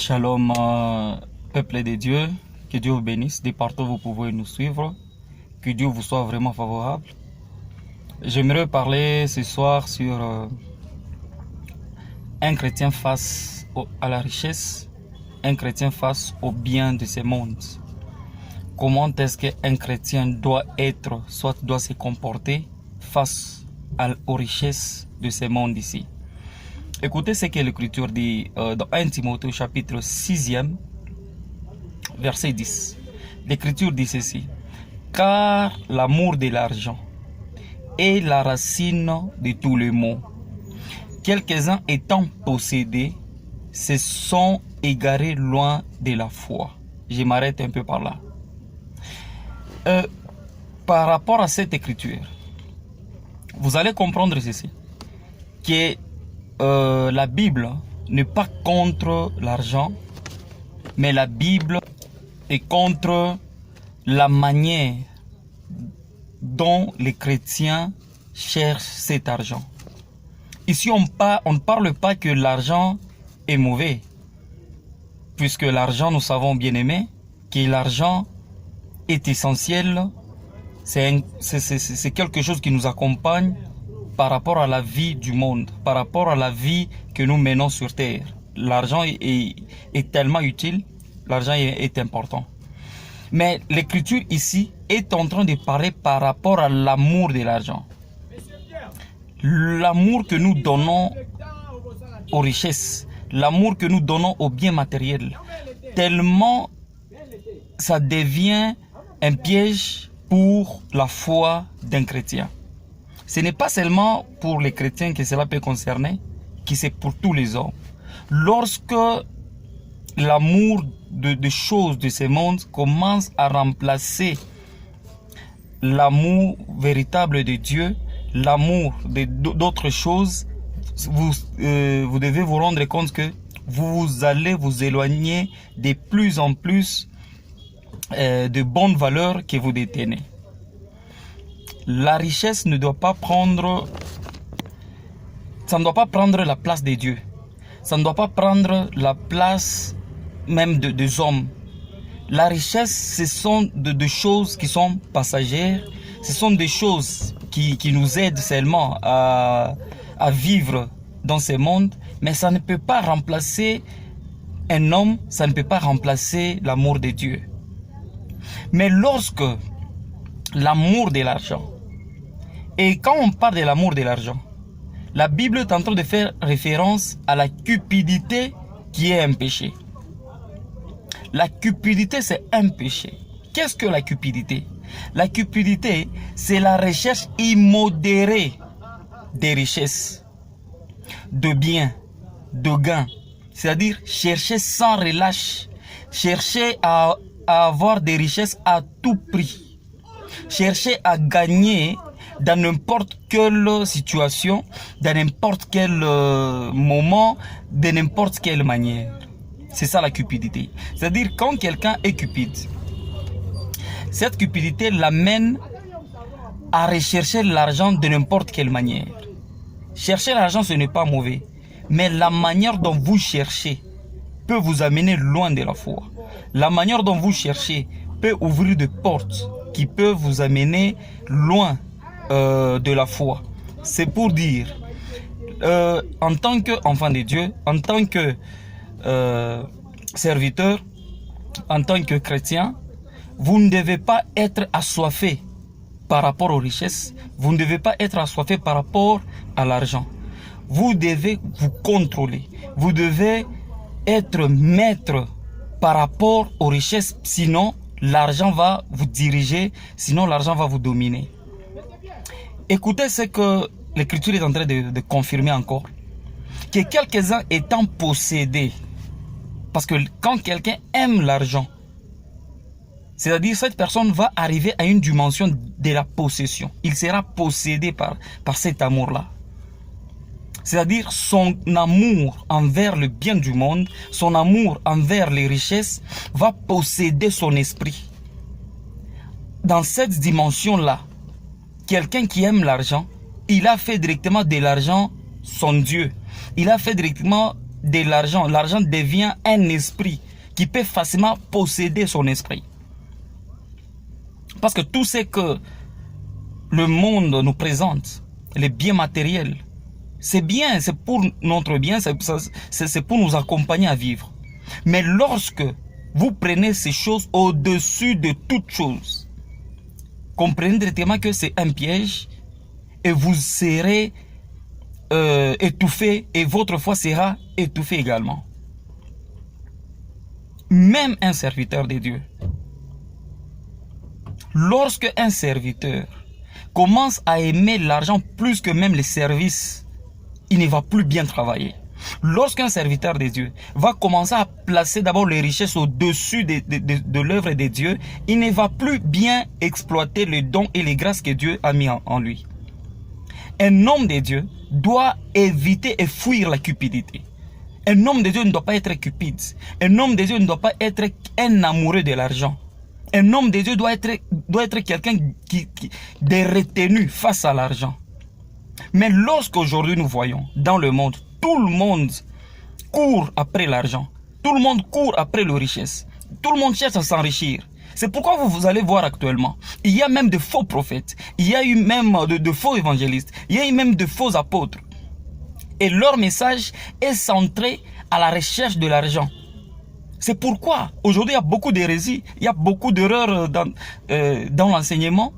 Shalom, peuple de Dieu, que Dieu vous bénisse, de partout vous pouvez nous suivre, que Dieu vous soit vraiment favorable. J'aimerais parler ce soir sur un chrétien face à la richesse, un chrétien face au bien de ce monde. Comment est-ce qu'un chrétien doit être, soit doit se comporter face aux richesses de ce monde ici. Écoutez ce que l'Écriture dit dans 1 Timothée chapitre 6e, verset 10. L'Écriture dit ceci: car l'amour de l'argent est la racine de tous les maux. Quelques-uns étant possédés se sont égarés loin de la foi. Je m'arrête un peu par là. Par rapport à cette écriture, vous allez comprendre ceci, que la Bible n'est pas contre l'argent, mais la Bible est contre la manière dont les chrétiens cherchent cet argent. Ici, on ne parle pas que l'argent est mauvais, puisque l'argent, nous savons bien aimé, que l'argent est essentiel, c'est quelque chose qui nous accompagne par rapport à la vie du monde, par rapport à la vie que nous menons sur terre. L'argent est tellement utile, l'argent est important. Mais l'écriture ici est en train de parler par rapport à l'amour de l'argent. L'amour que nous donnons aux richesses, l'amour que nous donnons aux biens matériels, tellement ça devient un piège pour la foi d'un chrétien. Ce n'est pas seulement pour les chrétiens que cela peut concerner, que c'est pour tous les hommes. Lorsque l'amour des choses de ce monde commence à remplacer l'amour véritable de Dieu, l'amour d'autres choses, vous devez vous rendre compte que vous allez vous éloigner de plus en plus de bonnes valeurs que vous détenez. La richesse ne doit pas prendre, ça ne doit pas prendre la place de Dieu. Ça ne doit pas prendre la place même des hommes. La richesse, ce sont des choses qui sont passagères. Ce sont des choses qui nous aident seulement à vivre dans ce monde. Mais ça ne peut pas remplacer un homme, ça ne peut pas remplacer l'amour de Dieu. Mais lorsque l'amour de l'argent, et quand on parle de l'amour de l'argent, la Bible est en train de faire référence à la cupidité qui est un péché. La cupidité, c'est un péché. Qu'est-ce que la cupidité? La cupidité, c'est la recherche immodérée des richesses, de biens, de gains. C'est-à-dire chercher sans relâche, chercher à avoir des richesses à tout prix, chercher à gagner dans n'importe quelle situation, dans n'importe quel moment, de n'importe quelle manière. C'est ça la cupidité. C'est-à-dire quand quelqu'un est cupide, cette cupidité l'amène à rechercher l'argent de n'importe quelle manière. Chercher l'argent, ce n'est pas mauvais, mais la manière dont vous cherchez peut vous amener loin de la foi. La manière dont vous cherchez peut ouvrir des portes qui peuvent vous amener loin de la foi. C'est pour dire, en tant qu'enfant de Dieu, en tant que serviteur, en tant que chrétien, vous ne devez pas être assoiffé par rapport aux richesses, vous ne devez pas être assoiffé par rapport à l'argent. Vous devez vous contrôler, vous devez être maître par rapport aux richesses, sinon l'argent va vous diriger, sinon l'argent va vous dominer. Écoutez ce que l'Écriture est en train de confirmer encore. Que quelques-uns étant possédés, parce que quand quelqu'un aime l'argent, c'est-à-dire cette personne va arriver à une dimension de la possession. Il sera possédé par cet amour-là. C'est-à-dire son amour envers le bien du monde, son amour envers les richesses va posséder son esprit. Dans cette dimension-là, quelqu'un qui aime l'argent, il a fait directement de l'argent son Dieu. Il a fait directement de l'argent, l'argent devient un esprit qui peut facilement posséder son esprit. Parce que tout ce que le monde nous présente, les biens matériels, c'est bien, c'est pour notre bien, c'est pour nous accompagner à vivre. Mais lorsque vous prenez ces choses au-dessus de toutes choses, comprenez directement que c'est un piège et vous serez étouffé et votre foi sera étouffée également. Même un serviteur de Dieu, lorsque un serviteur commence à aimer l'argent plus que même les services, il ne va plus bien travailler. Lorsqu'un serviteur de Dieu va commencer à placer d'abord les richesses au-dessus de l'œuvre de Dieu, il ne va plus bien exploiter les dons et les grâces que Dieu a mis en lui. Un homme de Dieu doit éviter et fuir la cupidité. Un homme de Dieu ne doit pas être cupide. Un homme de Dieu ne doit pas être un amoureux de l'argent. Un homme de Dieu doit être quelqu'un qui est retenu face à l'argent. Mais lorsqu'aujourd'hui nous voyons dans le monde, tout le monde court après l'argent. Tout le monde court après les richesses. Tout le monde cherche à s'enrichir. C'est pourquoi vous allez voir actuellement, il y a même de faux prophètes. Il y a eu même de faux évangélistes. Il y a eu même de faux apôtres. Et leur message est centré à la recherche de l'argent. C'est pourquoi aujourd'hui il y a beaucoup d'hérésies, il y a beaucoup d'erreurs dans l'enseignement.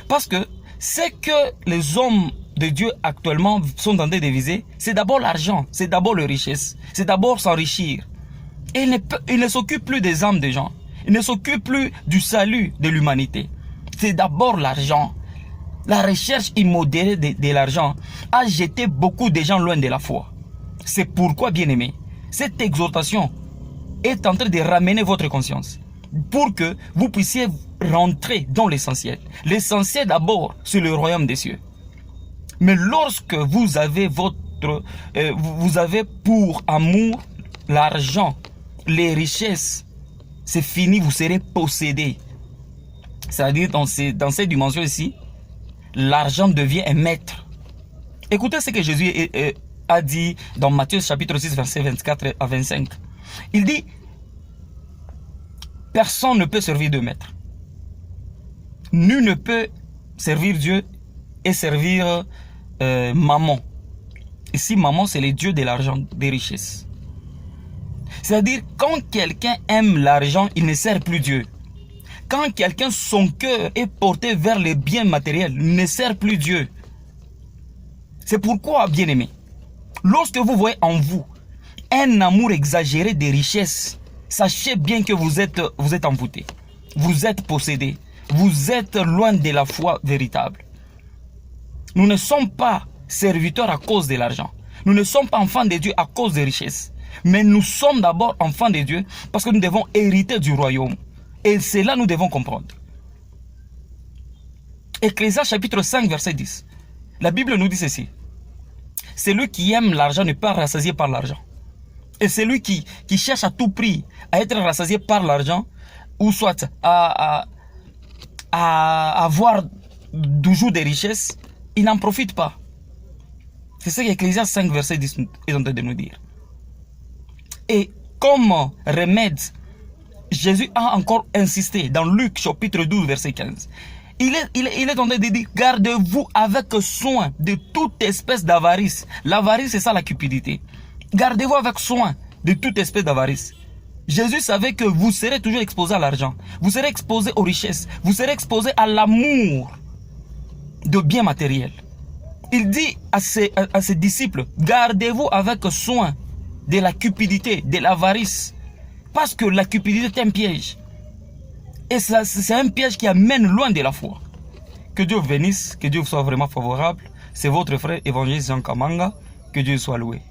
Parce que ce que les hommes de Dieu actuellement sont en train de viser, c'est d'abord l'argent, c'est d'abord la richesse, c'est d'abord s'enrichir. Et il ne s'occupe plus des âmes des gens, il ne s'occupe plus du salut de l'humanité. C'est d'abord l'argent. La recherche immodérée de l'argent a jeté beaucoup de gens loin de la foi. C'est pourquoi, bien-aimés, cette exhortation est en train de ramener votre conscience pour que vous puissiez rentrer dans l'essentiel. L'essentiel d'abord, c'est le royaume des cieux. Mais lorsque vous avez vous avez pour amour l'argent, les richesses, c'est fini, vous serez possédé. C'est-à-dire dans cette dimension ici, l'argent devient un maître. Écoutez ce que Jésus a dit dans Matthieu chapitre 6, verset 24 à 25. Il dit, personne ne peut servir deux maîtres. Nul ne peut servir Dieu et servir maman. Ici, maman, c'est le dieu de l'argent, des richesses. C'est-à-dire, quand quelqu'un aime l'argent, il ne sert plus Dieu. Quand quelqu'un, son cœur est porté vers les biens matériels, il ne sert plus Dieu. C'est pourquoi, bien-aimés, lorsque vous voyez en vous un amour exagéré des richesses, sachez bien que vous êtes envoûté. Vous êtes possédé. Vous êtes loin de la foi véritable. Nous ne sommes pas serviteurs à cause de l'argent. Nous ne sommes pas enfants de Dieu à cause des richesses. Mais nous sommes d'abord enfants de Dieu parce que nous devons hériter du royaume. Et c'est là que nous devons comprendre. Ecclésiaste chapitre 5 verset 10. La Bible nous dit ceci. Celui qui aime l'argent n'est pas rassasié par l'argent. Et celui qui cherche à tout prix à être rassasié par l'argent, ou soit à avoir toujours des richesses, il n'en profite pas. C'est ce qu'Ecclésiaste 5 verset 10 est en train de nous dire. Et comme remède, Jésus a encore insisté dans Luc chapitre 12 verset 15. Il est en train de dire, gardez-vous avec soin de toute espèce d'avarice. L'avarice, c'est ça la cupidité. Gardez-vous avec soin de toute espèce d'avarice. Jésus savait que vous serez toujours exposé à l'argent. Vous serez exposé aux richesses. Vous serez exposé à l'amour de biens matériels. Il dit à ses disciples, gardez-vous avec soin de la cupidité, de l'avarice. Parce que la cupidité est un piège. Et c'est un piège qui amène loin de la foi. Que Dieu bénisse, que Dieu soit vraiment favorable. C'est votre frère évangéliste Jean Kamanga. Que Dieu soit loué.